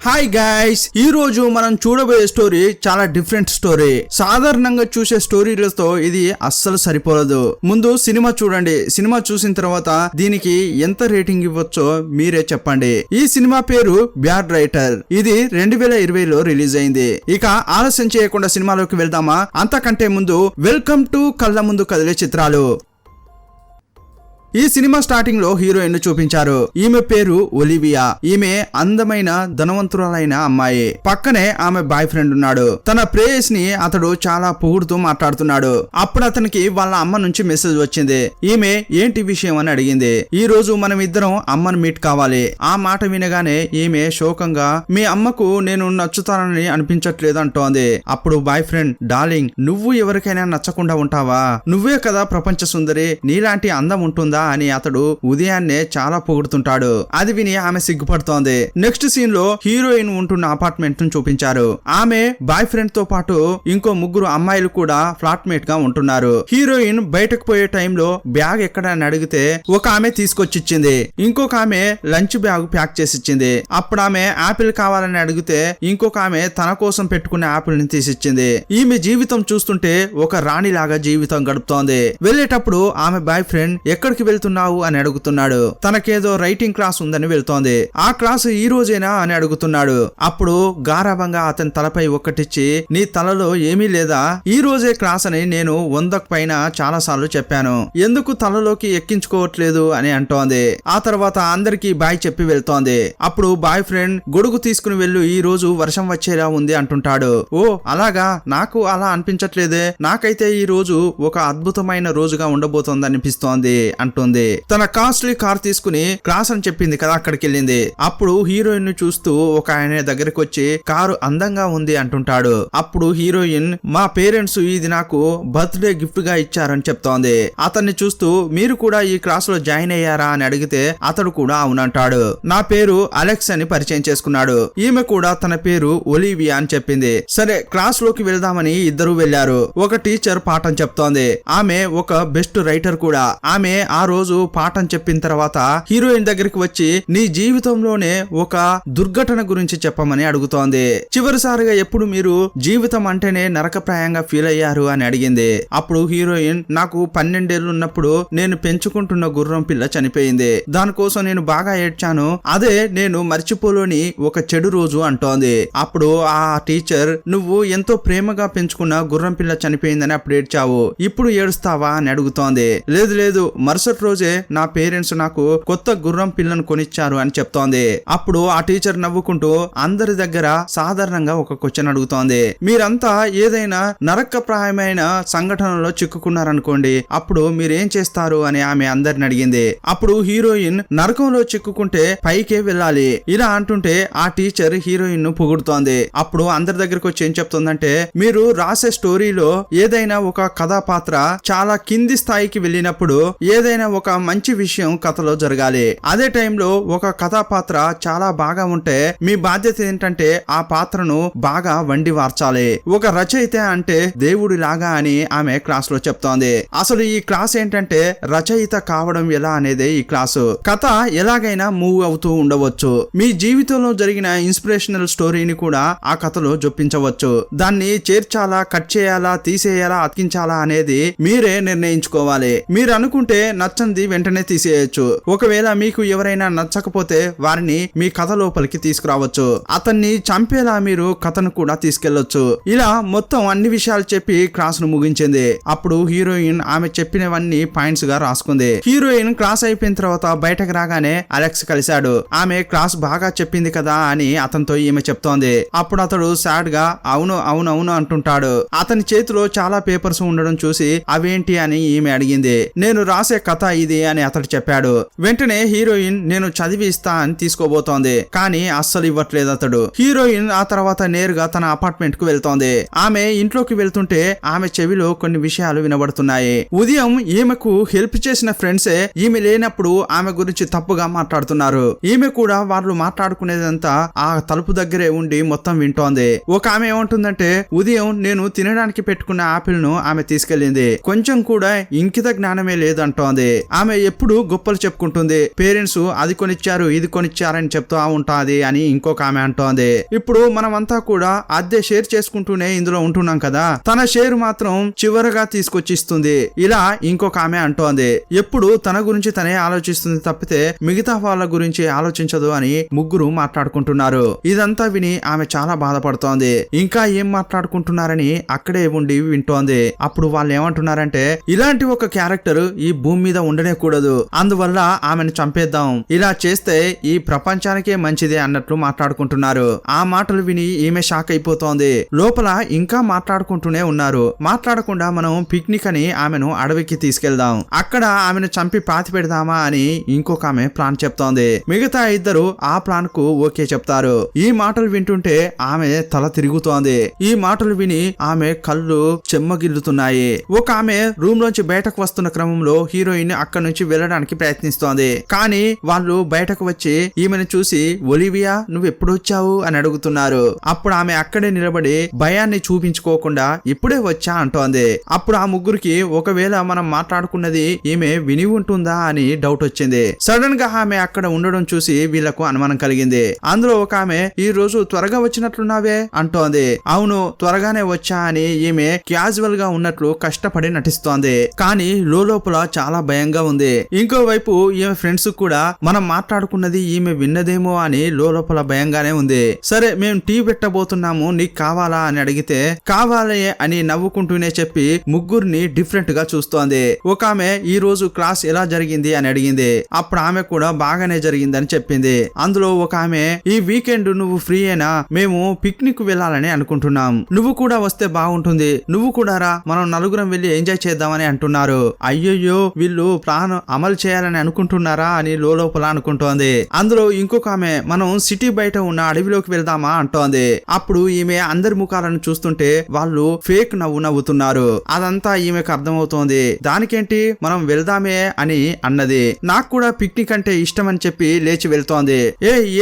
Hi guys, ఈ రోజు మనం చూడబోయే స్టోరీ చాలా డిఫరెంట్ స్టోరీ. సాధారణంగా చూసే స్టోరీలతో ఇది అస్సలు సరిపోలేదు. ముందు సినిమా చూడండి. సినిమా చూసిన తర్వాత దీనికి ఎంత రేటింగ్ ఇవ్వచ్చో మీరే చెప్పండి. ఈ సినిమా పేరు బ్యాడ్ రైటర్. ఇది 2020లో రిలీజ్ అయింది. ఇక ఆలస్యం చేయకుండా సినిమాలోకి వెళ్దామా? అంతకంటే ముందు వెల్కమ్ టు కళ్ళ ముందు కదిలే చిత్రాలు. ఈ సినిమా స్టార్టింగ్ లో హీరోయిన్ చూపించారు. ఈమె పేరు ఒలివియా. ఈమె అందమైన ధనవంతురాలైన అమ్మాయి. పక్కనే ఆమె బాయ్ ఫ్రెండ్ ఉన్నాడు. తన ప్రేయస్ ని అతడు చాలా పొగుడుతూ మాట్లాడుతున్నాడు. అప్పుడు అతనికి వాళ్ళ అమ్మ నుంచి మెసేజ్ వచ్చింది. ఈమె ఏంటి విషయం అని అడిగింది. ఈ రోజు మనం ఇద్దరం అమ్మను మీట్ కావాలి. ఆ మాట వినగానే ఈమె శోకంగా మీ అమ్మకు నేను నచ్చుతానని అనిపించట్లేదు అంటోంది. అప్పుడు బాయ్ ఫ్రెండ్, డార్లింగ్, నువ్వు ఎవరికైనా నచ్చకుండా ఉంటావా? నువ్వే కదా ప్రపంచ సుందరి, నీలాంటి అందం ఉంటుందా అని అతడు ఉదయాన్నే చాలా పొగుడుతుంటాడు. అది విని ఆమె సిగ్గుపడుతోంది. నెక్స్ట్ సీన్ లో హీరోయిన్ ఉంటున్న అపార్ట్మెంట్ ను చూపించారు. ఆమె బాయ్ ఫ్రెండ్ తో పాటు ఇంకో ముగ్గురు అమ్మాయిలు కూడా ఫ్లాట్మేట్ గా ఉంటున్నారు. హీరోయిన్ బయటకు పోయే టైంలో బ్యాగ్ ఎక్కడ అని అడిగితే ఒక ఆమె తీసుకొచ్చిచ్చింది. ఇంకొక ఆమె లంచ్ బ్యాగ్ ప్యాక్ చేసి ఇచ్చింది. అప్పుడు ఆమె ఆపిల్ కావాలని అడిగితే ఇంకొక ఆమె తన కోసం పెట్టుకున్న ఆపిల్ ని తీసిచ్చింది. ఈమె జీవితం చూస్తుంటే ఒక రాణిలాగా జీవితం గడుపుతోంది. వెళ్లేటప్పుడు ఆమె బాయ్ ఫ్రెండ్ ఎక్కడికి వెళ్తున్నావు అని అడుగుతున్నాడు. తనకేదో రైటింగ్ క్లాస్ ఉందని వెళ్తోంది. ఆ క్లాస్ ఈ రోజేనా అని అడుగుతున్నాడు. అప్పుడు గారాభంగా అతని తలపై ఒక్కటిచ్చి, నీ తలలో ఏమీ లేదా? ఈ రోజే క్లాస్ అని నేను 100కు పైన చాలా సార్లు చెప్పాను, ఎందుకు తలలోకి ఎక్కించుకోవట్లేదు అని అంటోంది. ఆ తర్వాత అందరికి బాయ్ చెప్పి వెళ్తోంది. అప్పుడు బాయ్ ఫ్రెండ్, గొడుగు తీసుకుని వెళ్ళు, ఈ రోజు వర్షం వచ్చేలా ఉంది అంటుంటాడు. ఓ అలాగా, నాకు అలా అనిపించట్లేదే, నాకైతే ఈ రోజు ఒక అద్భుతమైన రోజుగా ఉండబోతోంది అనిపిస్తోంది అంటుంది. తన కాస్ట్లీ కార్ తీసుకుని క్లాస్ అని చెప్పింది కదా, అక్కడికి వెళ్ళింది. అప్పుడు హీరోయిన్ ను చూస్తూ ఒక ఆయన దగ్గరకు వచ్చి కారు అందంగా ఉంది అంటుంటాడు. అప్పుడు హీరోయిన్, మా పేరెంట్స్ ఇది నాకు బర్త్డే గిఫ్ట్ గా ఇచ్చారని చెప్తోంది. అతన్ని చూస్తూ మీరు కూడా ఈ క్లాస్ లో జాయిన్ అయ్యారా అని అడిగితే అతడు కూడా అవునంటాడు. నా పేరు అలెక్స్ అని పరిచయం చేసుకున్నాడు. ఈమె కూడా తన పేరు ఒలివియా అని చెప్పింది. సరే క్లాస్ లోకి వెళ్దామని ఇద్దరు వెళ్లారు. ఒక టీచర్ పాఠం చెప్తోంది. ఆమె ఒక బెస్ట్ రైటర్ కూడా. ఆమె ఆ రోజు పాఠం చెప్పిన తర్వాత హీరోయిన్ దగ్గరికి వచ్చి నీ జీవితంలోనే ఒక దుర్ఘటన గురించి చెప్పమని అడుగుతోంది. చివరిసారిగా ఎప్పుడు మీరు జీవితం అంటేనే నరకప్రాయంగా ఫీల్ అయ్యారు అని అడిగింది. అప్పుడు హీరోయిన్, నాకు 12 ఏళ్లు ఉన్నప్పుడు నేను పెంచుకుంటున్న గుర్రం పిల్ల చనిపోయింది. దానికోసం నేను బాగా ఏడ్చాను. అదే నేను మర్చిపోలేని ఒక చెడు రోజు అంటోంది. అప్పుడు ఆ టీచర్, నువ్వు ఎంతో ప్రేమగా పెంచుకున్న గుర్రం పిల్ల చనిపోయిందని అప్పుడు ఏడ్చావు, ఇప్పుడు ఏడుస్తావా అని అడుగుతోంది. లేదు లేదు, మరుసటి రోజే నా పేరెంట్స్ నాకు కొత్త గుర్రం పిల్లను కొనిచ్చారు అని చెప్తోంది. అప్పుడు ఆ టీచర్ నవ్వుకుంటూ అందరి దగ్గర సాధారణంగా ఒక క్వశ్చన్ అడుగుతోంది. మీరంతా ఏదైనా నరకప్రాయమైన సంఘటనలో చిక్కుకున్నారనుకోండి, అప్పుడు మీరేం చేస్తారు అని ఆమె అందరిని అడిగింది. అప్పుడు హీరోయిన్, నరకంలో చిక్కుకుంటే పైకే వెళ్ళాలి ఇలా అంటుంటే ఆ టీచర్ హీరోయిన్ ను పొగుడుతోంది. అప్పుడు అందరి దగ్గరకు వచ్చి ఏం చెప్తుందంటే, మీరు రాసే స్టోరీలో ఏదైనా ఒక కథాపాత్ర చాలా కింది స్థాయికి వెళ్ళినప్పుడు ఏదైనా ఒక మంచి విషయం కథలో జరగాలి. అదే టైంలో ఒక కథాపాత్ర చాలా బాగా ఉంటే మీ బాధ్యత ఏంటంటే ఆ పాత్రను బాగా వండి వార్చాలి. ఒక రచయిత అంటే దేవుడి లాగా అని ఆమె క్లాస్ లో చెప్తోంది. అసలు ఈ క్లాస్ ఏంటంటే రచయిత కావడం ఎలా అనేది ఈ క్లాసు. కథ ఎలాగైనా మూవ్ అవుతూ ఉండవచ్చు. మీ జీవితంలో జరిగిన ఇన్స్పిరేషనల్ స్టోరీని కూడా ఆ కథలో జొప్పించవచ్చు. దాన్ని చేర్చాలా, కట్ చేయాలా, తీసేయాలా, అతికించాలా అనేది మీరే నిర్ణయించుకోవాలి. మీరు అనుకుంటే నచ్చంది వెంటనే తీసేయచ్చు. ఒకవేళ మీకు ఎవరైనా నచ్చకపోతే వారిని మీ కథ లోపలికి తీసుకురావచ్చు. అతన్ని చంపేలా మీరు కథను కూడా తీసుకెళ్లొచ్చు. ఇలా మొత్తం అన్ని విషయాలు చెప్పి క్లాస్ ను ముగించింది. అప్పుడు హీరోయిన్ ఆమె చెప్పినవన్నీ పాయింట్స్ గా రాసుకుంది. హీరోయిన్ క్లాస్ అయిపోయిన తర్వాత బయటకు రాగానే అలెక్స్ కలిశాడు. ఆమె క్లాస్ బాగా చెప్పింది కదా అని అతనితో ఈమె చెప్తోంది. అప్పుడు అతడు సాడ్ గా అవును అవును అవును అంటుంటాడు. అతని చేతిలో చాలా పేపర్స్ ఉండడం చూసి అవేంటి అని ఈమె అడిగింది. నేను రాసే కథ ఇది అని అతడు చెప్పాడు. వెంటనే హీరోయిన్ నేను చదివి ఇస్తా అని తీసుకోబోతోంది. కానీ అస్సలు ఇవ్వట్లేదు అతడు. హీరోయిన్ ఆ తర్వాత నేరుగా తన అపార్ట్మెంట్ కు వెళ్తోంది. ఆమె ఇంట్లోకి వెళ్తుంటే ఆమె చెవిలో కొన్ని విషయాలు వినబడుతున్నాయి. ఉదయం ఈమెకు హెల్ప్ చేసిన ఫ్రెండ్సే ఈమె లేనప్పుడు ఆమె గురించి తప్పుగా మాట్లాడుతున్నారు. ఈమె కూడా వాళ్ళు మాట్లాడుకునేదంతా ఆ తలుపు దగ్గరే ఉండి మొత్తం వింటోంది. ఒక ఆమె ఏమంటుందంటే ఉదయం నేను తినడానికి పెట్టుకున్న ఆపిల్ ను ఆమె తీసుకెళ్లింది. కొంచెం కూడా ఇంకిత జ్ఞానమే లేదంటోంది. ఆమె ఎప్పుడు గొప్పలు చెప్పుకుంటుంది, పేరెంట్స్ అది కొనిచ్చారు ఇది కొనిచ్చారని చెప్తూ ఉంటాది అని ఇంకొక ఆమె అంటోంది. ఇప్పుడు మనమంతా కూడా అద్దె షేర్ చేసుకుంటూనే ఇందులో ఉంటున్నాం కదా, తన షేర్ మాత్రం చివరగా తీసుకొచ్చి ఇస్తుంది ఇలా ఇంకొక ఆమె అంటోంది. ఎప్పుడు తన గురించి తనే ఆలోచిస్తుంది తప్పితే మిగతా వాళ్ళ గురించి ఆలోచించదు అని ముగ్గురు మాట్లాడుకుంటున్నారు. ఇదంతా విని ఆమె చాలా బాధపడుతోంది. ఇంకా ఏం మాట్లాడుకుంటున్నారని అక్కడే ఉండి వింటోంది. అప్పుడు వాళ్ళు ఏమంటున్నారంటే, ఇలాంటి ఒక క్యారెక్టర్ ఈ భూమి మీద ఉండనే కూడదు, అందువల్ల ఆమెను చంపేద్దాం, ఇలా చేస్తే ఈ ప్రపంచానికే మంచిదే అన్నట్లు మాట్లాడుకుంటున్నారు. ఆ మాటలు విని ఈమె షాక్ అయిపోతోంది. లోపల ఇంకా మాట్లాడుకుంటూనే ఉన్నారు. మాట్లాడకుండా మనం పిక్నిక్ అని ఆమెను అడవికి తీసుకెళ్దాం, అక్కడ ఆమెను చంపి పాతి పెడదామా అని ఇంకొక ఆమె ప్లాన్ చెప్తోంది. మిగతా ఇద్దరు ఆ ప్లాన్ కు ఓకే చెప్తారు. ఈ మాటలు వింటుంటే ఆమె తల తిరుగుతోంది. ఈ మాటలు విని ఆమె కళ్ళు చెమ్మగిల్లుతున్నాయి. ఒక ఆమె రూమ్ లోంచి బయటకు వస్తున్న క్రమంలో హీరోయిన్ అక్కడి నుంచి వెళ్ళడానికి ప్రయత్నిస్తోంది. కానీ వాళ్ళు బయటకు వచ్చి ఈమెను చూసి, ఒలివియా నువ్వు ఎప్పుడు వచ్చావు అని అడుగుతున్నారు. అప్పుడు ఆమె అక్కడే నిలబడి భయాన్ని చూపించుకోకుండా ఇప్పుడే వచ్చా అంటోంది. అప్పుడు ఆ ముగ్గురికి ఒకవేళ మనం మాట్లాడుకున్నది ఈమె విని ఉంటుందా అని డౌట్ వచ్చింది. సడన్ గా ఆమె అక్కడ ఉండడం చూసి వీళ్లకు అనుమానం కలిగింది. అందులో ఒక ఆమె, ఈ రోజు త్వరగా వచ్చినట్లున్నావే అంటోంది. అవును త్వరగానే వచ్చా అని ఈమె క్యాజువల్ గా ఉన్నట్లు కష్టపడి నటిస్తోంది. కానీ లోపల చాలా భయంగా ఉంది. ఇంకోవైపు ఈమె ఫ్రెండ్స్ కూడా మనం మాట్లాడుకున్నది ఈమె విన్నదేమో అని లోపల భయంగానే ఉంది. సరే మేము టీ పెట్టబోతున్నాము, నీకు కావాలా అని అడిగితే కావాలి అని నవ్వుకుంటూనే చెప్పి ముగ్గురిని డిఫరెంట్ గా చూస్తోంది. ఒక ఆమె ఈ రోజు క్లాస్ ఎలా జరిగింది అని అడిగింది. అప్పుడు ఆమె కూడా బాగానే జరిగిందని చెప్పింది. అందులో ఒక ఆమె, ఈ వీకెండ్ నువ్వు ఫ్రీయేనా, మేము పిక్నిక్ వెళ్ళాలని అనుకుంటున్నాం, నువ్వు కూడా వస్తే బాగుంటుంది, నువ్వు కూడా రా, మనం నలుగురం వెళ్ళి ఎంజాయ్ చేద్దామని అంటున్నారు. అయ్యయ్యో వీళ్ళు ప్లాన్ అమలు చేయాలని అనుకుంటున్నారా అని లోపల అనుకుంటోంది. అందులో ఇంకొక ఆమె, మనం సిటీ బయట ఉన్న అడవిలోకి వెళ్దామా అంటోంది. అప్పుడు ఈమె అందరి ముఖాలను చూస్తుంటే వాళ్ళు ఫేక్ నవ్వుతున్నారు. అదంతా ఈమెకు అర్థమవుతోంది. దానికేంటి మనం వెళ్దామే అని అన్నది. నాకు కూడా పిక్నిక్ అంటే ఇష్టం అని చెప్పి లేచి వెళ్తోంది.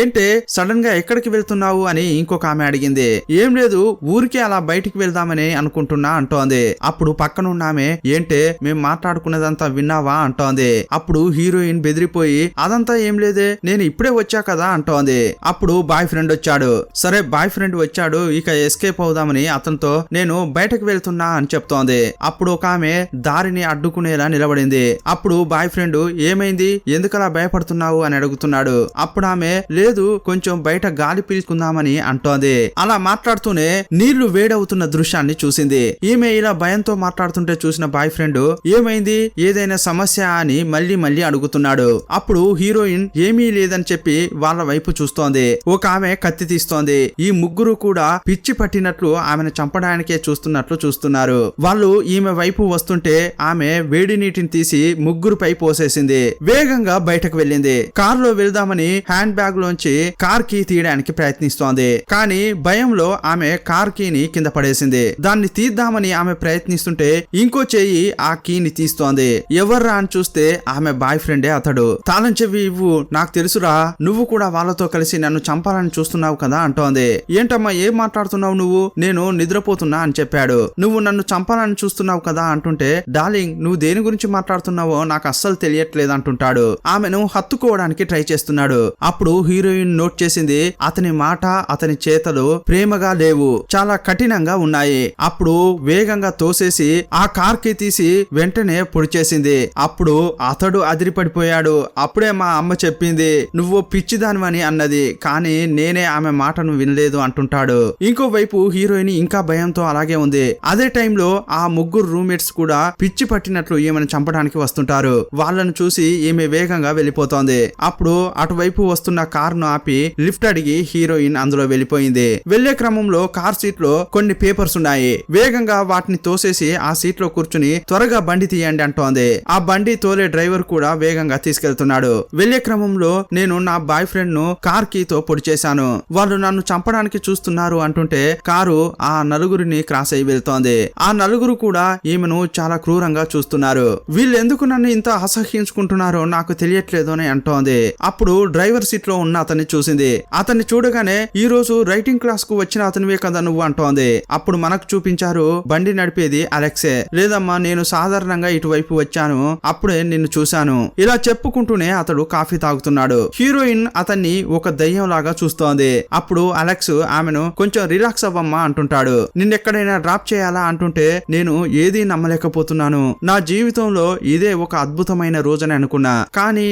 ఏంటే సడన్ గా ఎక్కడికి వెళ్తున్నావు అని ఇంకొక ఆమె అడిగింది. ఏం లేదు ఊరికే అలా బయటికి వెళ్దామని అనుకుంటున్నా అంటోంది. అప్పుడు పక్కనున్న ఆమె, ఏంటే మేము మాట్లాడుకున్నదంతా విన్నావా అంటోంది. అప్పుడు హీరోయిన్ బెదిరిపోయి, అదంతా ఏం లేదే నేను ఇప్పుడే వచ్చా కదా అంటోంది. అప్పుడు బాయ్ ఫ్రెండ్ వచ్చాడు. సరే బాయ్ ఫ్రెండ్ వచ్చాడు, ఇక ఎస్కేప్ అవుదామని అతనితో నేను బయటకు వెళ్తున్నా అని చెప్తోంది. అప్పుడు ఒక ఆమె దారిని అడ్డుకునేలా నిలబడింది. అప్పుడు బాయ్ ఫ్రెండ్, ఏమైంది ఎందుకలా భయపడుతున్నావు అని అడుగుతున్నాడు. అప్పుడు ఆమె, లేదు కొంచెం బయట గాలి పీల్చుకుందామని అంటోంది. అలా మాట్లాడుతూనే నీళ్లు వేడవుతున్న దృశ్యాన్ని చూసింది. ఈమె ఇలా భయంతో మాట్లాడుతుంటే చూసిన బాయ్ ఫ్రెండ్, ఏమైంది ఏదైనా సమస్య అని మళ్ళీ అడుగుతున్నాడు. అప్పుడు హీరోయిన్ ఏమీ లేదని చెప్పి వాళ్ళ వైపు చూస్తోంది. ఒక ఆమె కత్తి తీస్తోంది. ఈ ముగ్గురు కూడా పిచ్చి పట్టినట్లు ఆమెను చంపడానికే చూస్తున్నారు. వాళ్ళు ఈమె వైపు వస్తుంటే ఆమె వేడి నీటిని తీసి ముగ్గురుపై పోసేసింది. వేగంగా బయటకు వెళ్ళింది. కారులో వెళ్దామని హ్యాండ్ బ్యాగ్ లోంచి కార్ కీ తీయడానికి ప్రయత్నిస్తోంది. కానీ భయంలో ఆమె కార్ కీని కింద పడేసింది. దాన్ని తీద్దామని ఆమె ప్రయత్నిస్తుంటే ఇంకో చెయ్యి ఆ కీని తీస్తోంది. ఎవర్రా అని చూస్తే ఆమె బాయ్ ఫ్రెండే అతడు. తాళం చెవి ఇవ్వు, నాకు తెలుసురా, నువ్వు కూడా వాళ్ళతో కలిసి నన్ను చంపాలని చూస్తున్నావు కదా అంటోంది. ఏంటమ్మా ఏం మాట్లాడుతున్నావు నువ్వు, నేను నిద్రపోతున్నా అని చెప్పాడు. నువ్వు నన్ను చంపాలని చూస్తున్నావు కదా అంటుంటే, డార్లింగ్ నువ్వు దేని గురించి మాట్లాడుతున్నావో నాకు అస్సలు తెలియట్లేదు అంటుంటాడు. ఆమెను హత్తుకోవడానికి ట్రై చేస్తున్నాడు. అప్పుడు హీరోయిన్ నోట్ చేసింది, అతని మాట అతని చేతలు ప్రేమగా లేవు, చాలా కఠినంగా ఉన్నాయి. అప్పుడు వేగంగా తోసేసి ఆ కార్ కి తీసి వెంటనే పొడిచేసింది. అప్పుడు అతడు అదిరిపడిపోయాడు. అప్పుడే మా అమ్మ చెప్పింది నువ్వు పిచ్చిదానివని అన్నది, కానీ నేనే ఆమె మాటను వినలేదు అంటుంటాడు. ఇంకోవైపు హీరోయిన్ ఇంకా భయంతో అలాగే ఉంది. అదే టైంలో ఆ ముగ్గురు రూమ్మేట్స్ కూడా పిచ్చి పట్టినట్లు ఈమెను చంపడానికి వస్తుంటారు. వాళ్ళను చూసి ఈమె వేగంగా వెళ్ళిపోతోంది. అప్పుడు అటువైపు వస్తున్న కారును ఆపి లిఫ్ట్ అడిగి హీరోయిన్ అందులో వెళ్ళిపోయింది. వెళ్లే క్రమంలో కార్ సీట్ లో కొన్ని పేపర్స్ ఉన్నాయి. వేగంగా వాటిని తోసేసి ఆ సీట్ లో కూర్చుని త్వరగా బండి తీయండి అంటోంది. ఆ బండి తోలే డ్రైవర్ కూడా వేగంగా తీసుకెళ్తున్నాడు. వెళ్లే క్రమంలో నేను నా బాయ్ ఫ్రెండ్ ను కార్ కీతో పొడి చేశాను, వాళ్ళు నన్ను చంపడానికి చూస్తున్నారు అంటుంటే కారు ఆ నలుగురిని క్రాస్ అయి వెళ్తోంది. ఆ నలుగురు కూడా ఈమెను చాలా క్రూరంగా చూస్తున్నారు. వీళ్ళెందుకు నన్ను ఇంత అసహ్యించుకుంటున్నారో నాకు తెలియట్లేదు అని అంటోంది. అప్పుడు డ్రైవర్ సీట్ లో ఉన్న అతన్ని చూసింది. అతన్ని చూడగానే ఈ రోజు రైటింగ్ క్లాస్ కు వచ్చిన అతనివే కదా నువ్వు అంటోంది. అప్పుడు మనకు చూపించారు బండి నడిపేది అలెక్సే. లేదమ్మా నేను సాధారణంగా ఇటువైపు వచ్చాను, అప్పుడే నిన్ను చూశాను. ఇలా చెప్పుకుంటూనే అతడు కాఫీ తాగుతున్నాడు. హీరోయిన్ అతన్ని ఒక దయ్యం లాగా చూస్తోంది. అప్పుడు అలెక్స్ ఆమెను కొంచెం రిలాక్స్ అవ్వమ్మా అంటుంటాడు. నిన్నెక్కడైనా డ్రాప్ చేయాలా అంటుంటే నేను ఏదీ నమ్మలేకపోతున్నాను. నా జీవితంలో ఇదే ఒక అద్భుతమైన రోజని అనుకున్నా, కానీ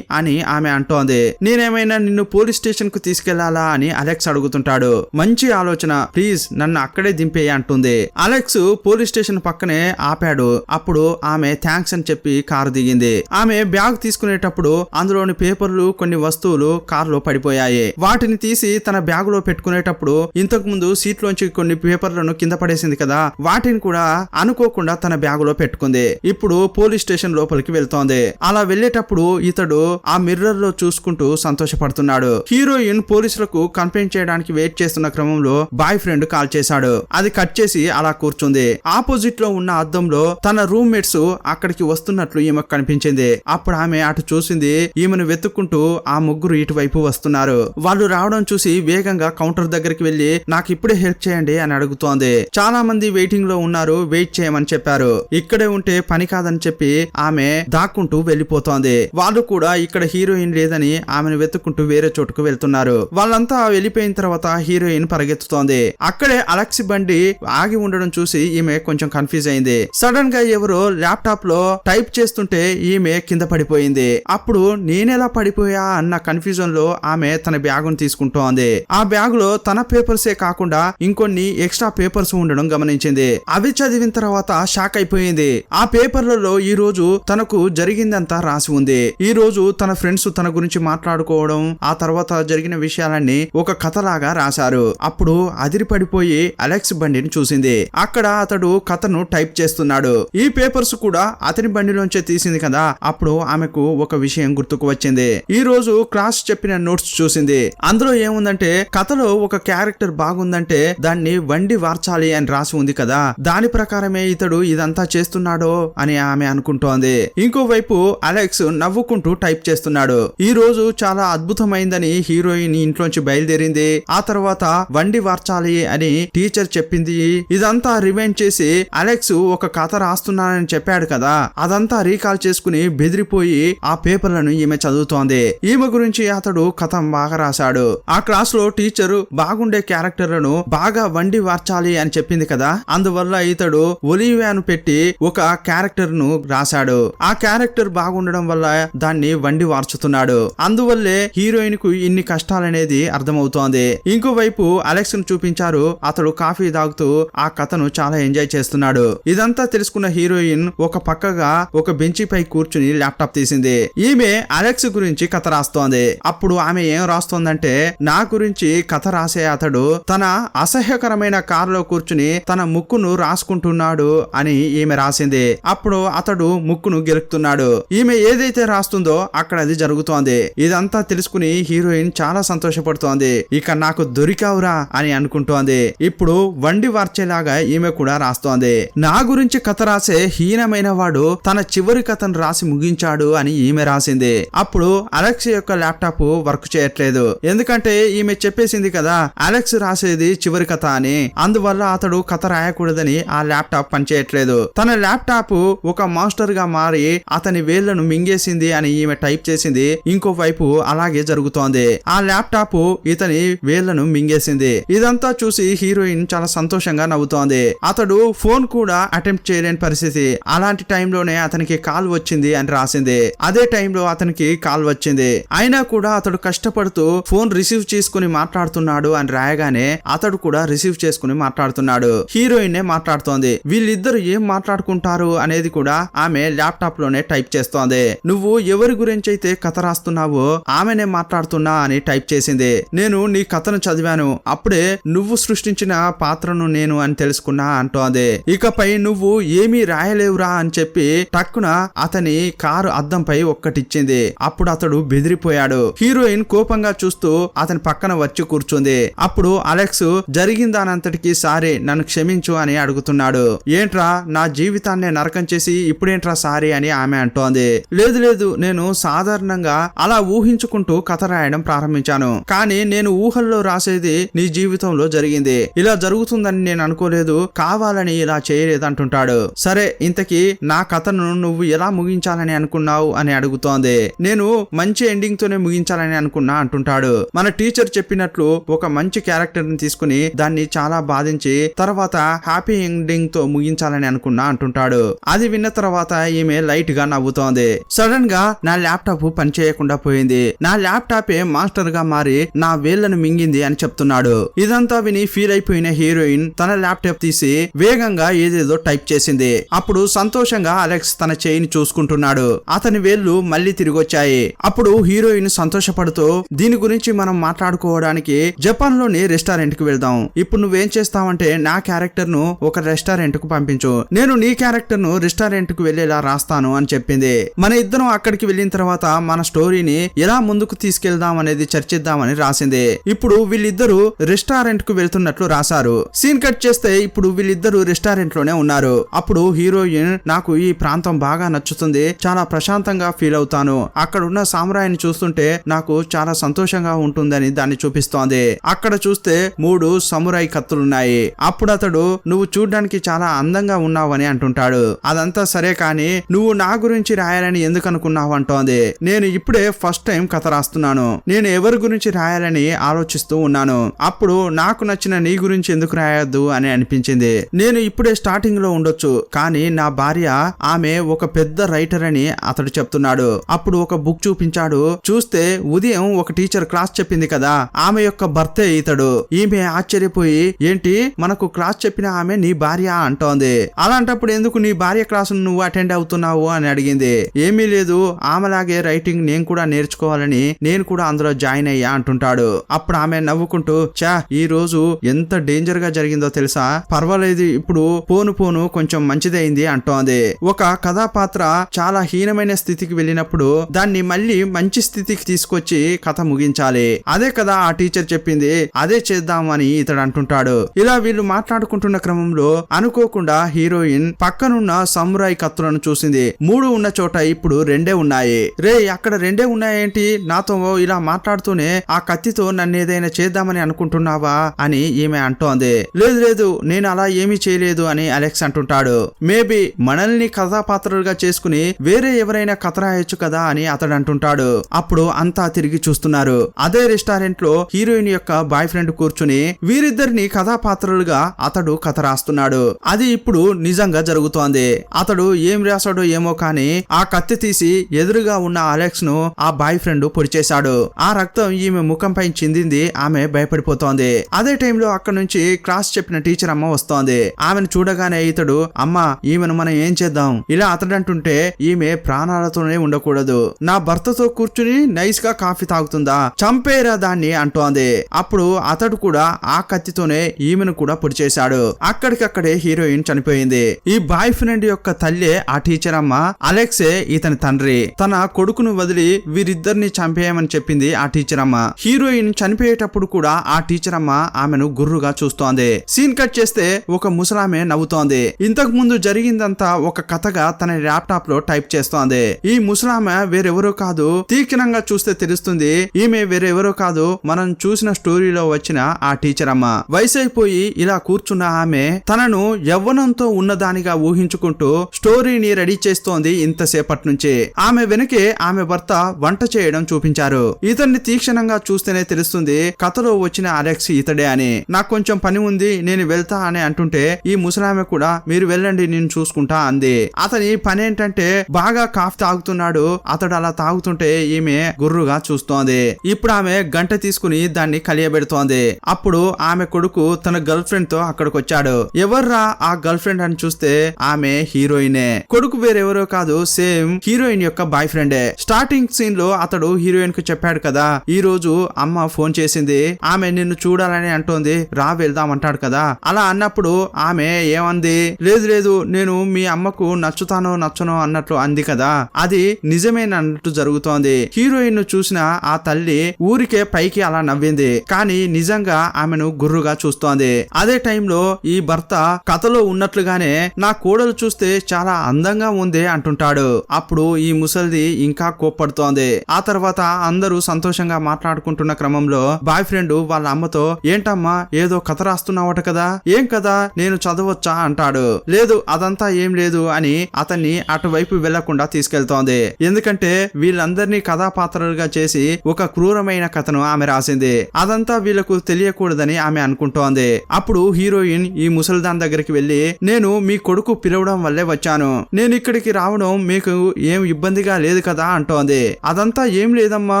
అని ఆమె అంటోంది. నేనేమైనా నిన్ను పోలీస్ స్టేషన్ కు తీసుకెళ్లాలా అని అలెక్స్ అడుగుతుంటాడు. మంచి ఆలోచన, ప్లీజ్ నన్ను అక్కడే దింపేయి అంటుంది. అలెక్స్ పోలీస్ స్టేషన్ పక్కనే ఆపాడు. అప్పుడు ఆమె థ్యాంక్స్ అని చెప్పి కారు దిగింది. ఆమె బ్యాగ్ తీసుకునేటప్పుడు అందులోని పేపర్లు కొన్ని వస్తువులు కారులో పడిపోయాయి. వాటిని తీసి తన బ్యాగ్ లో పెట్టుకునేటప్పుడు ఇంతకు ముందు సీట్లోంచి కొన్ని పేపర్లను కింద పడేసింది కదా, వాటిని కూడా అనుకోకుండా తన బ్యాగ్ లో పెట్టుకుంది. ఇప్పుడు పోలీస్ స్టేషన్ లోపలికి వెళ్తోంది. అలా వెళ్లేటప్పుడు ఇతడు ఆ మిర్రర్ లో చూసుకుంటూ సంతోషపడుతున్నాడు. హీరోయిన్ పోలీసులకు కంప్లైంట్ చేయడానికి వెయిట్ చేస్తున్న క్రమంలో బాయ్ ఫ్రెండ్ కాల్ చేశాడు. అది కట్ చేసి అలా కూర్చుంది. ఆపోజిట్ లో ఉన్న అద్దంలో తన రూమ్మేట్స్ అక్కడికి వస్తున్నట్లు ఈమెకు కనిపించింది. అప్పుడు ఆమె అటు చూసింది. ఈమెను వెతుక్కుంటూ ఆ ముగ్గురు ఇటువైపు వస్తున్నారు. వాళ్ళు రావడం చూసి వేగంగా కౌంటర్ దగ్గరికి వెళ్లి నాకు ఇప్పుడే హెల్ప్ చేయండి అని అడుగుతోంది. చాలా మంది వెయిటింగ్ లో ఉన్నారు, వెయిట్ చేయమని చెప్పారు. ఇక్కడే ఉంటే పని కాదని చెప్పి ఆమె దాక్కుంటూ వెళ్లిపోతోంది. వాళ్ళు కూడా ఇక్కడ హీరోయిన్ లేదని ఆమెను వెతుక్కుంటూ వేరే చోటుకు వెళ్తున్నారు. వాళ్ళంతా వెళ్ళిపోయిన తర్వాత హీరోయిన్ పరిగెత్తుతోంది. అక్కడే అలెక్స్ బండి ఆగి ఉండడం చూసి ఈమె కొంచెం కన్ఫ్యూజ్ అయింది. సడన్ గా ఎవరో ల్యాప్టాప్ లో టైప్ చేస్తుంటే ఈమె కింద పడిపోయింది. అప్పుడు నేనెలా పడిపోయా అన్న కన్ఫ్యూజన్ లో ఆమె తన బ్యాగును తీసుకుంటోంది. ఆ బ్యాగ్ లో తన పేపర్సే కాకుండా ఇంకొన్ని ఎక్స్ట్రా పేపర్స్ ఉండడం గమనించింది. అవి చదివిన తర్వాత షాక్ అయిపోయింది. ఆ పేపర్లలో ఈ రోజు తనకు జరిగిందంతా రాసి ఉంది. ఈ రోజు తన ఫ్రెండ్స్ తన గురించి మాట్లాడుకోవడం, ఆ తర్వాత జరిగిన విషయాలన్నీ ఒక కథలాగా రాశారు. అప్పుడు అదిరిపడిపోయి అలెక్స్ బండిని చూసింది. అక్కడ అతడు కథను టైప్ చేస్తున్నాడు. ఈ పేపర్స్ కూడా అతని బండిలోంచే తీసింది కదా. అప్పుడు ఆమెకు ఒక విషయం గుర్తుకు వచ్చింది. ఈ రోజు క్లాస్ చెప్పిన నోట్స్ చూసింది. అందులో ఏముందంటే కథలో ఒక క్యారెక్టర్ బాగుందంటే దాన్ని వండి వార్చాలి అని రాసి ఉంది కదా. దాని ప్రకారమే ఇతడు ఇదంతా చేస్తున్నాడో అని ఆమె అనుకుంటోంది. ఇంకోవైపు అలెక్స్ నవ్వుకుంటూ టైప్ చేస్తున్నాడు. ఈ రోజు చాలా అద్భుతమైందని హీరోయిన్ ఇంట్లోంచి బయలుదేరింది. ఆ తర్వాత వండి వార్చాలి అని టీచర్ చెప్పింది. ఇదంతా రివైండ్ చేసి అలెక్స్ ఒక కథ రాస్తున్నానని చెప్పాడు కదా, అదంతా రీకాల్ చేసుకుని బెదిరిపోయి ఆ పేపర్లను ఈమె చదువుతోంది. ఈమె గురించి అతడు కథ బాగా రాశాడు. ఆ క్లాస్ లో టీచరు బాగుండే క్యారెక్టర్లను బాగా వండి వార్చాలి అని చెప్పింది కదా, అందువల్ల ఇతడు ఒలివియాను పెట్టి ఒక క్యారెక్టర్ ను రాశాడు. ఆ క్యారెక్టర్ బాగుండడం వల్ల దాన్ని వండి వార్చుతున్నాడు. అందువల్లే హీరోయిన్ కు ఇన్ని కష్టాలనేది అర్థమవుతోంది. ఇంకోవైపు అలెక్స్ ను చూపించారు. అతడు కాఫీ తాగుతూ ఆ కథను చాలా ఎంజాయ్ చేస్తున్నాడు. ఇదంతా తెలుసుకున్న హీరోయిన్ ఒక పక్కగా ఒక బెంచి పై కూర్చుని ల్యాప్టాప్ తీసింది. ఈమె అలెక్స్ గురించి కథ రాస్తోంది. అప్పుడు ఆమె ఏం రాస్తోందంటే, నా గురించి కథ రాసే అతడు తన అసహ్యకరమైన కారులో కూర్చుని తన ముక్కును రాసుకుంటున్నాడు అని ఈమె రాసింది. అప్పుడు అతడు ముక్కును గెలుపుతున్నాడు. ఈమె ఏదైతే రాస్తుందో అక్కడ అది జరుగుతోంది. ఇదంతా తెలుసుకుని హీరోయిన్ చాలా సంతోషపడుతోంది. ఇక నాకు దొరికావురా అని అనుకుంటోంది. ఇప్పుడు వండి వార్చేలాగా ఈమె కూడా రాస్తోంది. నా గురించి కథ రాసే హీనమైన వాడు తన చివరి కథను రాసి ముగించాడు అని ఈమె రాసింది. అప్పుడు అలెక్స్ యొక్క ల్యాప్టాప్ వర్క్ చేయట్లేదు. ఎందుకంటే ఈమె చెప్పేసింది కదా అలెక్స్ రాసేది చివరి కథ అని. అందువల్ల అతడు కథ రాయకూడదని ఆ ల్యాప్టాప్ పనిచేయట్లేదు. తన ల్యాప్టాప్ ఒక మాస్టర్ గా మారి అతని వేళ్లను మింగేసింది అని ఈమె టైప్ చేసింది. ఇంకోవైపు అలాగే జరుగుతోంది. ఆ ల్యాప్టాప్ ఇతని వేళ్లను మింగేసింది. ఇదంతా చూసి హీరోయిన్ చాలా సంతోషంగా నవ్వుతోంది. అతడు ఫోన్ కూడా అటెంప్ట్ చేయలేని పరిస్థితి. అలాంటి టైంలోనే అతనికి కాల్ వచ్చింది అని రాసింది. అదే టైంలో అతనికి కాల్ వచ్చింది. అయినా కూడా అతడు కష్టపడుతూ ఫోన్ రిసీవ్ చేసుకుని మాట్లాడుతున్నాడు అని రాయగానే అతడు కూడా రిసీవ్ చేసుకుని మాట్లాడుతున్నాడు. హీరోయిన్ మాట్లాడుతోంది. వీళ్ళిద్దరు ఏం మాట్లాడుకుంటారు అనేది కూడా ఆమె ల్యాప్టాప్ లోనే టైప్ చేస్తోంది. నువ్వు ఎవరి గురించి అయితే కథ రాస్తున్నావో ఆమెనే మాట్లాడుతున్నా అని టైప్ చేసింది. నేను నీ కథను చదివాను. అప్పుడే నువ్వు సృష్టించిన పాత్రను నేను అని తెలుసుకున్నా అంటోంది. ఇకపై నువ్వు ఏమీ రాయలేవురా అని చెప్పి టక్కున అతని కారు అద్దంపై ఒక్కటిచ్చింది. అప్పుడు అతడు బెదిరిపోయాడు. హీరోయిన్ కోపంగా చూస్తూ అతని పక్కన వచ్చి కూర్చుంది. అప్పుడు అలెక్స్ జరిగిందానంతటికి సారీ నన్ను క్షమించు అని అడుగుతున్నాడు. ఏంట్రా నా జీవితాన్ని నరకం చేసి ఇప్పుడేంట్రా సారీ అని ఆమె అంటోంది. లేదు లేదు, నేను సాధారణంగా అలా ఊహించుకుంటూ కథ రాయడం ప్రారంభించాను. కానీ నేను ఊహల్లో రాసేది నీ జీవితంలో జరిగింది. ఇలా జరుగుతుందని నేను అనుకోలేదు. కావాలని ఇలా చేయలేదు అంటుంటాడు. సరే ఇంతకీ నా కథ కథను నువ్వు ఎలా ముగించాలని అనుకున్నావు అని అడుగుతోంది. నేను మంచి ఎండింగ్ తోనే ముగించాలని అనుకున్నా అంటుంటాడు. మన టీచర్ చెప్పినట్లు ఒక మంచి క్యారెక్టర్ ని తీసుకుని దాన్ని చాలా బాధించి తర్వాత హ్యాపీ ఎండింగ్ తో ముగించాలని అనుకున్నా అంటుంటాడు. అది విన్న తర్వాత ఈమె లైట్ గా నవ్వుతోంది. సడన్ గా నా ల్యాప్టాప్ పనిచేయకుండా పోయింది. నా ల్యాప్టాపే మాస్టర్ గా మారి నా వేళ్లను మింగింది అని చెప్తున్నాడు. ఇదంతా విని ఫీల్ అయిపోయిన హీరోయిన్ తన ల్యాప్టాప్ తీసి వేగంగా ఏదేదో టైప్ చేసింది. అప్పుడు సంతోషంగా అలెక్స్ తన చేయిని చూసుకుంటున్నాడు. అతని వేళ్లు మళ్ళీ తిరిగొచ్చాయి. అప్పుడు హీరోయిన్ సంతోషపడుతూ దీని గురించి మనం మాట్లాడుకోవడానికి జపాన్ లోని రెస్టారెంట్ కి వెళ్దాం. ఇప్పుడు నువ్వేం చేస్తావంటే నా క్యారెక్టర్ ను ఒక రెస్టారెంట్ కు పంపించు, నేను నీ క్యారెక్టర్ ను రెస్టారెంట్ కు వెళ్లేలా రాస్తాను అని చెప్పింది. మన ఇద్దరం అక్కడికి వెళ్ళిన తర్వాత మన స్టోరీని ఎలా ముందుకు తీసుకెళ్దాం అనేది చర్చిద్దామని రాసింది. ఇప్పుడు వీళ్ళిద్దరూ రెస్టారెంట్ కు వెళ్తున్నట్లు రాశారు. సీన్ కట్ చేస్తే ఇప్పుడు వీళ్ళిద్దరూ రెస్టారెంట్ లోనే ఉన్నారు. అప్పుడు హీరోయిన్ నాకు ఈ ప్రాంతం బాగా నచ్చుతుంది, చాలా ప్రశాంతంగా ఫీల్ అవుతాను, అక్కడ ఉన్న సామురాయిని చూస్తుంటే నాకు చాలా సంతోషంగా ఉంటుందని దాన్ని చూపిస్తోంది. అక్కడ చూస్తే 3 సమురాయి కత్తులున్నాయి. అప్పుడు అతడు నువ్వు చూడ్డానికి చాలా అందంగా ఉన్నావని అంటుంటాడు. అదంతా సరే కానీ నువ్వు నా గురించి రాయాలని ఎందుకు అనుకున్నావు అంటోంది. నేను ఇప్పుడే ఫస్ట్ టైం కథ రాస్తున్నాను, నేను ఎవరి గురించి రాయాలని ఆలోచిస్తూ ఉన్నాను. అప్పుడు నాకు నచ్చిన నీ గురించి ఎందుకు రాయొద్దు అని అనిపించింది. నేను ఇప్పుడే స్టార్టింగ్ లో ఉండొచ్చు కానీ నా భార్య ఆమె ఒక పెద్ద రైటర్ అని అతడు చెప్తున్నాడు. అప్పుడు ఒక బుక్ చూపించాడు. చూస్తే ఉదయం ఒక టీచర్ క్లాస్ చెప్పింది కదా, ఆమె యొక్క భర్తే ఇతడు. ఈమె ఆశ్చర్యపోయి ఏంటి మనకు క్లాస్ చెప్పిన ఆమె నీ భార్య అంటోంది. అలాంటప్పుడు ఎందుకు నీ భార్య క్లాసును నువ్వు అటెండ్ అవుతున్నావు అని అడిగింది. ఏమీ లేదు, ఆమెలాగే రైటింగ్ నేను కూడా నేర్చుకోవాలని నేను కూడా అందులో జాయిన్ అయ్యా అంటుంటాడు. అప్పుడు ఆమె నవ్వుకుంటూ చా ఈ రోజు ఎంత డేంజర్ గా జరిగిందో తెలుసా, పర్వాలేదు ఇప్పుడు పోను పోను కొంచెం మంచిదైంది అంటోంది. ఒక కథాపాత్ర చాలా హీనమైన స్థితికి వెళ్ళినప్పుడు దాన్ని మళ్ళీ మంచి స్థితికి తీసుకొచ్చి కథ ముగించాలి. అదే కదా ఆ టీచర్ చెప్పింది, అదే చేద్దామని ఇతడు అంటుంటాడు. ఇలా వీళ్ళు మాట్లాడుకుంటున్న క్రమంలో అనుకోకుండా హీరోయిన్ పక్కనున్న సమురాయి కత్తులను చూసింది. 3 ఉన్న చోట ఇప్పుడు 2 ఉన్నాయి. రే అక్కడ 2 ఉన్నాయేంటి, నాతో ఇలా మాట్లాడుతూనే ఆ కత్తితో నన్ను ఏదైనా చేద్దామని అనుకుంటున్నావా అని ఈమె అంటోంది. లేదు లేదు నేను అలా ఏమీ చేయలేదు అని అలెక్స్ అంటుంటాడు. మేబీ మనల్ని కథాపాత్రలుగా చేసుకుని వేరే ఎవరైనా కథ రాయొచ్చు కదా అని అతడు అంటుంటాడు. అప్పుడు అంతా తిరిగి చూస్తున్నారు. అదే రెస్టారెంట్ లో హీరోయిన్ యొక్క బాయ్ ఫ్రెండ్ కూర్చుని వీరిద్దరిని కథాపాత్రలుగా అతడు కథ రాస్తున్నాడు. అది ఇప్పుడు నిజంగా జరుగుతోంది. అతడు ఏం రాశాడో ఏమో కానీ ఆ కత్తి తీసి ఎదురుగా ఉన్న అలెక్స్ ను ఆ బాయ్ ఫ్రెండ్ పొడిచేశాడు. ఆ రక్తం ఈమె ముఖంపై చిందింది. ఆమె భయపడిపోతోంది. అదే టైంలో అక్కడ నుంచి క్లాస్ చెప్పిన టీచర్ అమ్మ వస్తోంది. ఆమెను చూడగానే ఇతడు అమ్మ ఈమెను మనం ఏం చేద్దాం, ఇలా అతడంటుంటే ఈమె ప్రాణాలతోనే ఉండకూడదు, నా భర్తతో కూర్చుని నైస్ గా కాఫీ తాగుతుందా, చంపేరా దాన్ని అంటోంది. అప్పుడు అతడు కూడా ఆ కత్తితోనే ఈమెను కూడా పొడి చేశాడు. అక్కడికక్కడే హీరోయిన్ చనిపోయింది. ఈ బాయ్ ఫ్రెండ్ యొక్క తల్లే ఆ టీచర్ అమ్మ, అలెక్సే ఇతని తండ్రి. తన కొడుకును వదిలి వీరిద్దరిని చంపేయమని చెప్పింది ఆ టీచర్ అమ్మ. హీరోయిన్ చనిపోయేటప్పుడు కూడా ఆ టీచర్ అమ్మ ఆమెను గుర్రుగా చూస్తోంది. సీన్ కట్ చేస్తే ఒక ముసలామె నవ్వుతోంది. ఇంతకు ముందు జరిగిందంతా ఒక కథగా తన ల్యాప్టాప్ లో టైప్ చేస్తోంది. ఈ ముసలామె వేరెవరో కాదు, తీక్షణంగా చూస్తే తెలుస్తుంది ఈమె వేరెవరో కాదు, మనం చూసిన స్టోరీలో వచ్చిన ఆ టీచర్ అమ్మ. వయసైపోయి ఇలా కూర్చున్న ఆమె తనను యవ్వనంతో ఉన్నదానిగా ఊహించుకుంటూ స్టోరీని రెడీ చేస్తోంది ఇంతసేపటి నుంచి. ఆమె వెనకే ఆమె భర్త వంట చేయడం చూపించారు. ఇతన్ని తీక్షణంగా చూస్తేనే తెలుస్తుంది కథలో వచ్చిన అలెక్స్ ఇతడే అని. నాకు కొంచెం పని ఉంది నేను వెళ్తా అని అంటుంటే ఈ ముసలామె కూడా మీరు వెళ్ళండి నేను చూసుకుంటా అంది. అతని పని ఏంటంటే బాగా కాఫీ తాగుతున్నాడు. అతడు అలా తాగుతుంటే ఈమె గుర్రుగా చూస్తోంది. ఇప్పుడు ఆమె గంట తీసుకుని దాన్ని కలియబెడుతోంది. అప్పుడు ఆమె కొడుకు తన గర్ల్ ఫ్రెండ్ తో అక్కడికి వచ్చాడు. ఎవర్రా ఆ గర్ల్ ఫ్రెండ్ అని చూస్తే ఆమె హీరోయినే. కొడుకు వేరెవరో కాదు, సేమ్ హీరోయిన్ యొక్క బాయ్ ఫ్రెండే. స్టార్టింగ్ సీన్ లో అతడు హీరోయిన్ కు చెప్పాడు కదా ఈ రోజు అమ్మ ఫోన్ చేసింది, ఆమె నిన్ను చూడాలని అంటోంది, రా వెళ్దాం అంటాడు కదా. అలా అన్నప్పుడు ఆమె ఏమంది, లేదు లేదు నేను మీ అమ్మకు నచ్చుతానో నచ్చనో అన్నట్లు అంది కదా, అది నిజమేనన్నట్టు జరుగుతోంది. హీరోయిన్ ను చూసిన ఆ తల్లి ఊరికే పైకి అలా నవ్వింది, కానీ నిజంగా ఆమెను గుర్రుగా చూస్తోంది. అదే టైంలో ఈ భర్త కథలో ఉన్నట్లుగానే నా కోడలు చూస్తే చాలా అందంగా ఉంది అంటుంటాడు. అప్పుడు ఈ ముసల్ది ఇంకా కోప్పడుతోంది. ఆ తర్వాత అందరూ సంతోషంగా మాట్లాడుకుంటున్న క్రమంలో బాయ్ ఫ్రెండ్ వాళ్ళ అమ్మతో ఏంటమ్మా ఏదో కథ రాస్తున్నావట కదా, ఏం కదా నేను చదవచ్చా అంటాడు. లేదు అదంతా ఏం లేదు అని అతన్ని అటువైపు వెళ్లకుండా తీసుకెళ్తోంది. ఎందుకంటే వీళ్ళందరినీ కథాపాత్రలుగా చేసి ఒక క్రూరమైన కథను ఆమె రాసింది. అదంతా వీళ్లకు తెలియకూడదని ఆమె అనుకుంటోంది. అప్పుడు హీరోయిన్ ఈ ముసల్దాన్ దగ్గరికి వెళ్లి, నేను మీ కొడుకు పిలవడం వల్లే వచ్చాను, నేను ఇక్కడికి రావడం మీకు ఏం ఇబ్బందిగా లేదు కదా అంటోంది. అదంతా ఏం లేదమ్మా,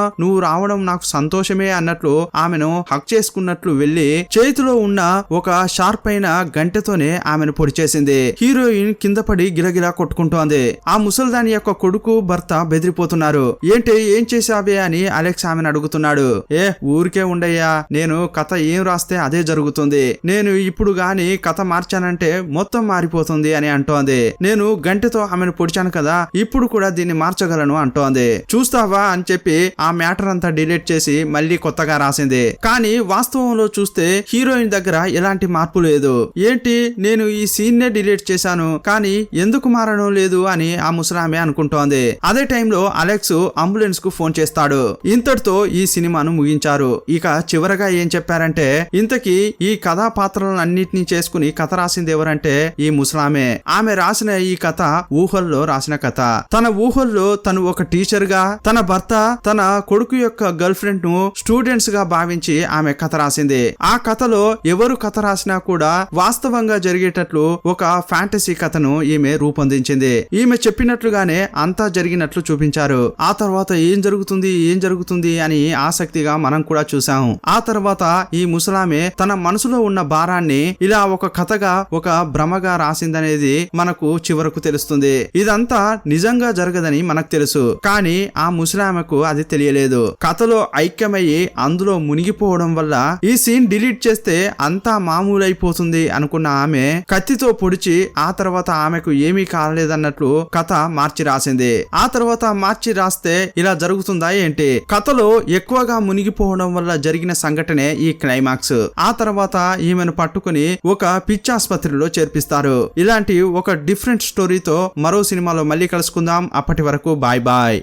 నువ్వు రావడం నాకు సంతోషమే అన్నట్లు ఆమెను హక్ చేసుకున్నట్లు వెళ్లి చేతిలో ఉన్న ఒక షార్ప్ అయిన గంటెతోనే ఆమెను పొడిచేసింది. హీరోయిన్ కింద పడి గిలగిలా కొట్టుకుంటోంది. ఆ ముసల్దాని యొక్క కొడుకు భర్త బెదిరిపోతున్నారు. ఏంటి, ఏం చేశావే అని అలెక్స్ ఆమెను అడుగుతున్నాడు. ఊరికే ఉండయ్యా, నేను కథ ఏం రాస్తే అదే జరుగుతుంది, నేను ఇప్పుడు గాని కథ మార్చానంటే మొత్తం మారిపోతుంది అని అంటోంది. నేను గంటెతో ఆమెను పొడిచాను కదా, ఇప్పుడు కూడా దీన్ని మార్చగలను అంటోంది. చూస్తావా అని చెప్పి ఆ మ్యాటర్ అంతా డిలీట్ చేసి మళ్ళీ కొత్తగా రాసింది. కానీ వాస్తవంలో చూస్తే హీరోయిన్ దగ్గర ఎలాంటి మార్పు లేదు. ఏంటి, నేను ఈ సీన్ నే డిలీట్ చేశాను కానీ ఎందుకు మారడం లేదు అని ఆ ముసలామె అనుకుంటోంది. అదే టైంలో అలెక్స్ అంబులెన్స్ కు ఫోన్ చేస్తాడు. ఇంతటితో ఈ సినిమాను ముగించారు. ఇక చివరగా ఏం చెప్పారంటే, ఇంతకీ ఈ కథాపాత్రలన్నింటినీ చేసుకుని కథ రాసింది ఎవరంటే ఈ ముసలామె. ఆమె రాసిన ఈ కథ ఊహల్లో రాసిన కథ. తన ఊహల్లో తను ఒక టీచర్ గా, తన భర్త తన కొడుకు యొక్క గర్ల్ ఫ్రెండ్ ను స్టూడెంట్స్ గా భావించి ఆమె కథ రాసింది. ఆ కథలో ఎవరు కథ రాసినా కూడా వాస్తవంగా జరిగేటట్లు ఒక ఫ్యాంటసీ కథను ఈమె రూపొందించింది. ఈమె చెప్పినట్లుగానే అంతా జరిగినట్లు చూపించారు. ఆ తర్వాత ఏం జరుగుతుంది అని ఆసక్తిగా మనం కూడా చూసాం. ఆ తర్వాత ఈ ముసలామె తన మనసులో ఉన్న భారాన్ని ఇలా ఒక కథగా, ఒక భ్రమగా రాసిందనేది మనకు చివరకు తెలుస్తుంది. ఇదంతా నిజంగా జరగదని మనకు తెలుసు, కానీ ఆ ముసలామెకు అది తెలియలేదు. కథలో ఐక్యమయ్యి అందులో మునిగిపోవడం వల్ల ఈ సీన్ డిలీట్ చేస్తే అంతా మామూలైపోతుంది అనుకున్న ఆమె కత్తితో పొడిచి ఆ తర్వాత ఆమెకు ఏమీ కాలేదన్నట్లు కథ మార్చి రాసింది. ఆ తర్వాత మార్చి రాస్తే ఇలా జరుగుతుందా ఏంటి? కథలో ఎక్కువగా మునిగిపోవడం వల్ల జరిగిన సంఘటనే ఈ క్లైమాక్స్. ఆ తర్వాత ఈమెను పట్టుకుని ఒక పిచ్చాసుపత్రిలో చేర్పిస్తారు. ఇలాంటి ఒక డిఫరెంట్ స్టోరీతో మరో సినిమాలో మళ్ళీ కలుసుకుందాం. అప్పటి వరకు బాయ్ బాయ్.